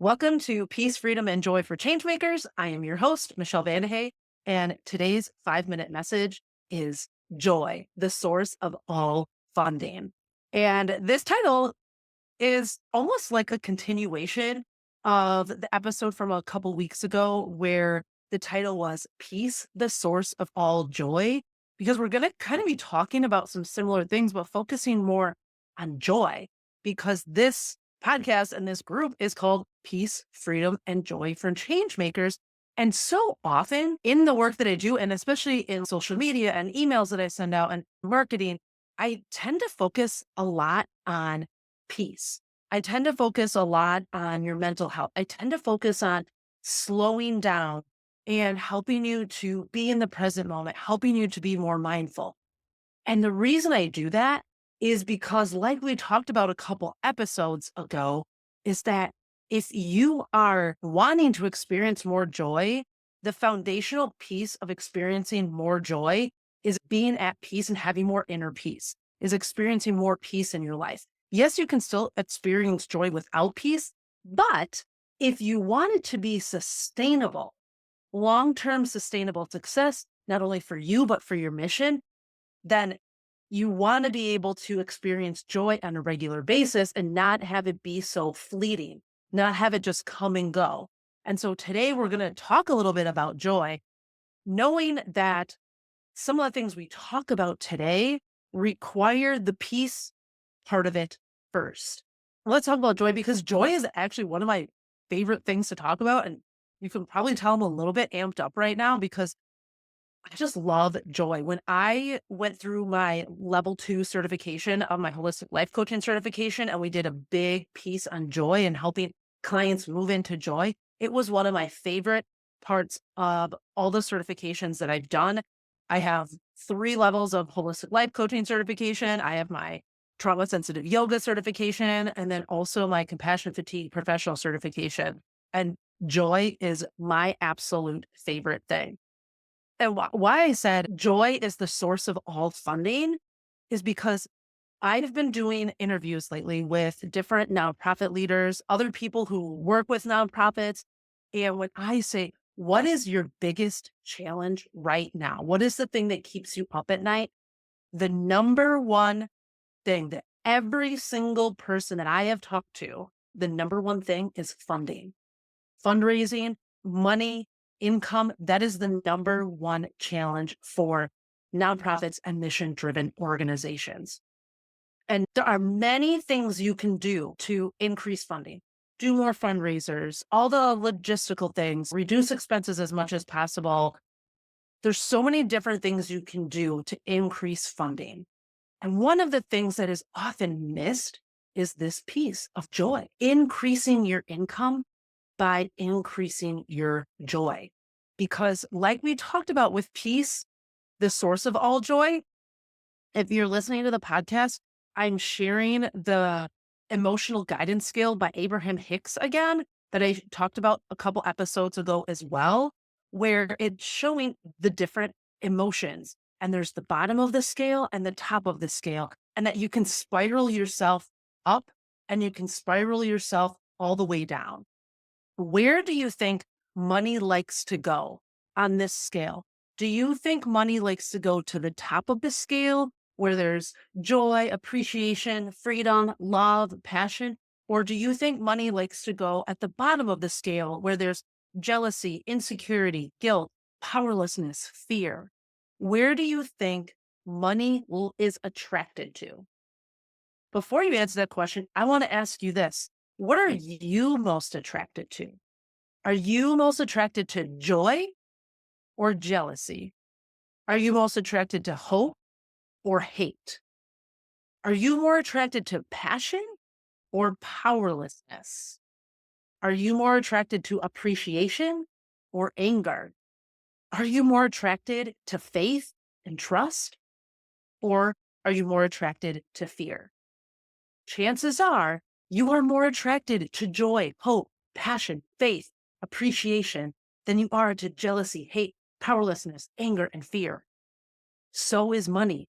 Welcome to Peace, Freedom, and Joy for Changemakers. I am your host, Michelle Vande Hey, and today's 5-minute message is joy, the source of all funding. And this title is almost like a continuation of the episode from a couple weeks ago, where the title was Peace, the source of all joy, because we're going to kind of be talking about some similar things, but focusing more on joy, because this podcast and this group is called Peace, Freedom, and Joy for Changemakers. And so often in the work that I do, and especially in social media and emails that I send out and marketing, I tend to focus a lot on peace. I tend to focus a lot on your mental health. I tend to focus on slowing down and helping you to be in the present moment, helping you to be more mindful. And the reason I do that is because, like we talked about a couple episodes ago, is that if you are wanting to experience more joy, the foundational piece of experiencing more joy is being at peace and having more inner peace, is experiencing more peace in your life. Yes, you can still experience joy without peace, but if you want it to be sustainable, long-term sustainable success, not only for you, but for your mission, then you want to be able to experience joy on a regular basis and not have it be so fleeting, not have it just come and go. And so today we're going to talk a little bit about joy, knowing that some of the things we talk about today require the peace part of it first. Let's talk about joy, because joy is actually one of my favorite things to talk about. And you can probably tell I'm a little bit amped up right now because I just love joy. When I went through my level 2 certification of my holistic life coaching certification, and we did a big piece on joy and helping clients move into joy, it was one of my favorite parts of all the certifications that I've done. I have 3 levels of holistic life coaching certification. I have my trauma sensitive yoga certification, and then also my compassion fatigue professional certification. And joy is my absolute favorite thing. And why I said joy is the source of all funding is because I've been doing interviews lately with different nonprofit leaders, other people who work with nonprofits. And when I say, what is your biggest challenge right now? What is the thing that keeps you up at night? The number one thing that every single person that I have talked to, the number one thing is funding. Fundraising, money, income, that is the number one challenge for nonprofits and mission driven organizations. And there are many things you can do to increase funding, do more fundraisers, all the logistical things, reduce expenses as much as possible. There's so many different things you can do to increase funding. And one of the things that is often missed is this piece of joy, increasing your income by increasing your joy. Because, like we talked about with peace, the source of all joy, if you're listening to the podcast, I'm sharing the emotional guidance scale by Abraham Hicks again, that I talked about a couple episodes ago as well, where it's showing the different emotions. And there's the bottom of the scale and the top of the scale, and that you can spiral yourself up and you can spiral yourself all the way down. Where do you think money likes to go on this scale? Do you think money likes to go to the top of the scale where there's joy, appreciation, freedom, love, passion? Or do you think money likes to go at the bottom of the scale where there's jealousy, insecurity, guilt, powerlessness, fear? Where do you think money is attracted to? Before you answer that question, I want to ask you this. What are you most attracted to? Are you most attracted to joy or jealousy? Are you most attracted to hope or hate? Are you more attracted to passion or powerlessness? Are you more attracted to appreciation or anger? Are you more attracted to faith and trust, or are you more attracted to fear? Chances are you are more attracted to joy, hope, passion, faith, appreciation than you are to jealousy, hate, powerlessness, anger, and fear. So is money,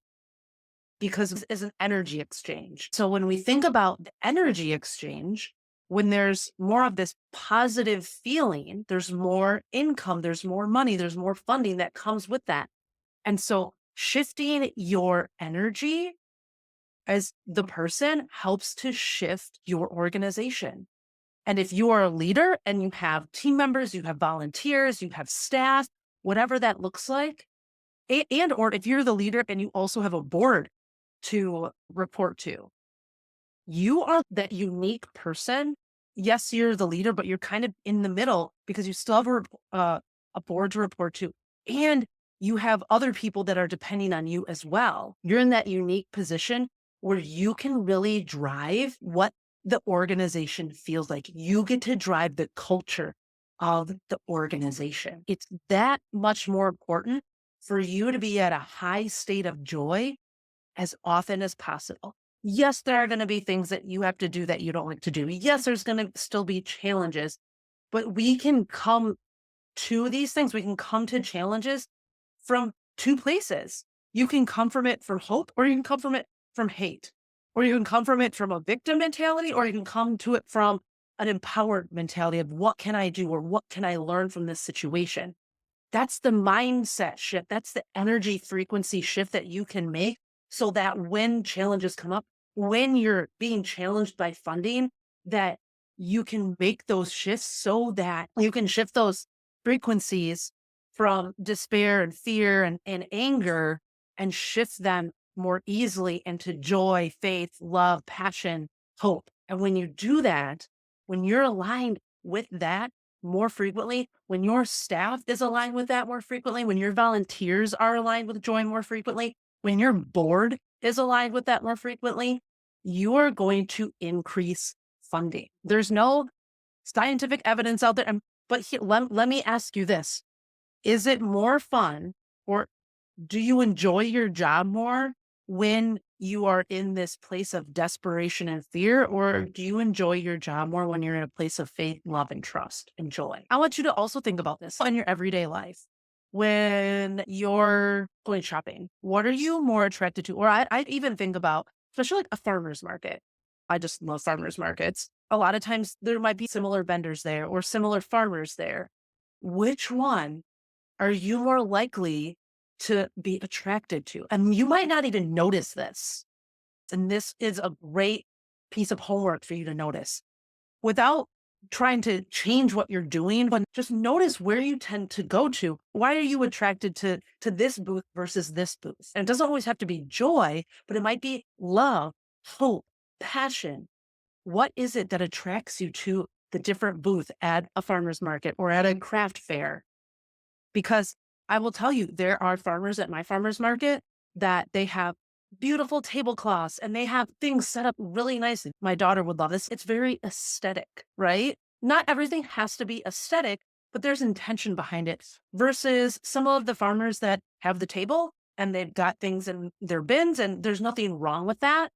because it is an energy exchange. So when we think about the energy exchange, when there's more of this positive feeling, there's more income, there's more money, there's more funding that comes with that. And so shifting your energy as the person helps to shift your organization. And if you are a leader and you have team members, you have volunteers, you have staff, whatever that looks like, and or if you're the leader and you also have a board to report to, you are that unique person. Yes, you're the leader, but you're kind of in the middle because you still have a board to report to, and you have other people that are depending on you as well. You're in that unique position where you can really drive what the organization feels like. You get to drive the culture of the organization. It's that much more important for you to be at a high state of joy as often as possible. Yes, there are going to be things that you have to do that you don't like to do. Yes, there's going to still be challenges, but we can come to these things. We can come to challenges from two places. You can come from it from hope, or you can come from it from hate, or you can come from it from a victim mentality, or you can come to it from an empowered mentality of what can I do or what can I learn from this situation? That's the mindset shift. That's the energy frequency shift that you can make so that when challenges come up, when you're being challenged by funding, that you can make those shifts so that you can shift those frequencies from despair and fear and anger and shift them more easily into joy, faith, love, passion, hope. And when you do that, when you're aligned with that, more frequently, when your staff is aligned with that more frequently, when your volunteers are aligned with joy more frequently, when your board is aligned with that more frequently, you are going to increase funding. There's no scientific evidence out there. But let me ask you this. Is it more fun, or do you enjoy your job more when you are in this place of desperation and fear, or do you enjoy your job more when you're in a place of faith, love, and trust and joy? I want you to also think about this in your everyday life. When you're going shopping, what are you more attracted to? Or I even think about, especially like a farmer's market. I just love farmers markets. A lot of times there might be similar vendors there or similar farmers there. Which one are you more likely to be attracted to? And you might not even notice this. And this is a great piece of homework for you to notice without trying to change what you're doing, but just notice where you tend to go to. Why are you attracted to this booth versus this booth? And it doesn't always have to be joy, but it might be love, hope, passion. What is it that attracts you to the different booth at a farmer's market or at a craft fair? Because I will tell you, there are farmers at my farmer's market that they have beautiful tablecloths and they have things set up really nicely. My daughter would love this. It's very aesthetic, right? Not everything has to be aesthetic, but there's intention behind it versus some of the farmers that have the table and they've got things in their bins, and there's nothing wrong with that.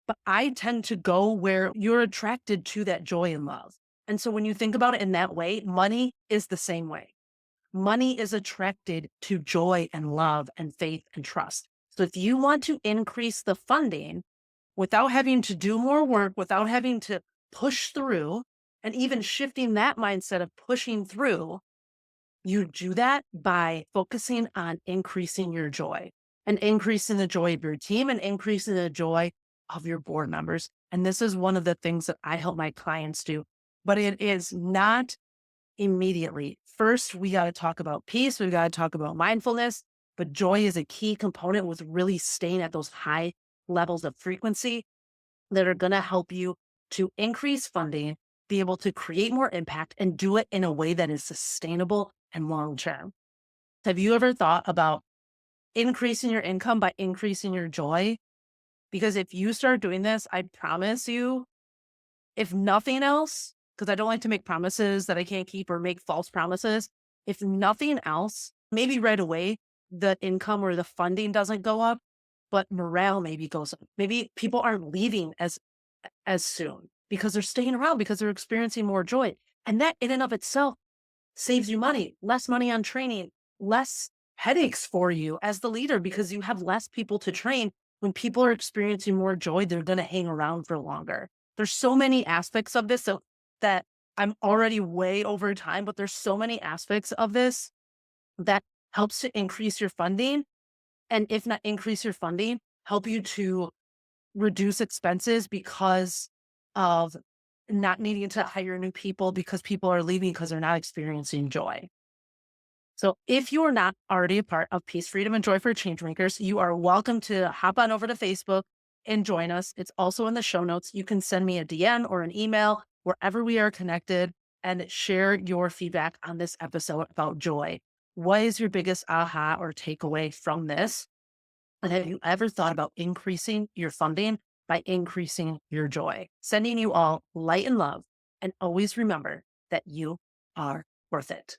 But I tend to go where you're attracted to that joy and love. And so when you think about it in that way, money is the same way. Money is attracted to joy and love and faith and trust. So if you want to increase the funding without having to do more work, without having to push through, and even shifting that mindset of pushing through, you do that by focusing on increasing your joy and increasing the joy of your team and increasing the joy of your board members. And this is one of the things that I help my clients do, but it is not immediately. First, we got to talk about peace. We've got to talk about mindfulness, but joy is a key component with really staying at those high levels of frequency that are going to help you to increase funding, be able to create more impact, and do it in a way that is sustainable and long-term. Have you ever thought about increasing your income by increasing your joy? Because if you start doing this, I promise you, if nothing else, because I don't like to make promises that I can't keep or make false promises. If nothing else, maybe right away, the income or the funding doesn't go up, but morale maybe goes up. Maybe people aren't leaving as soon because they're staying around because they're experiencing more joy. And that in and of itself saves you money, less money on training, less headaches for you as the leader because you have less people to train. When people are experiencing more joy, they're going to hang around for longer. There's so many aspects of this. So that I'm already way over time, but there's so many aspects of this that helps to increase your funding. And if not increase your funding, help you to reduce expenses because of not needing to hire new people because people are leaving because they're not experiencing joy. So if you are not already a part of Peace, Freedom, and Joy for Changemakers, you are welcome to hop on over to Facebook and join us. It's also in the show notes. You can send me a DM or an email wherever we are connected and share your feedback on this episode about joy. What is your biggest aha or takeaway from this? And have you ever thought about increasing your funding by increasing your joy? Sending you all light and love. And always remember that you are worth it.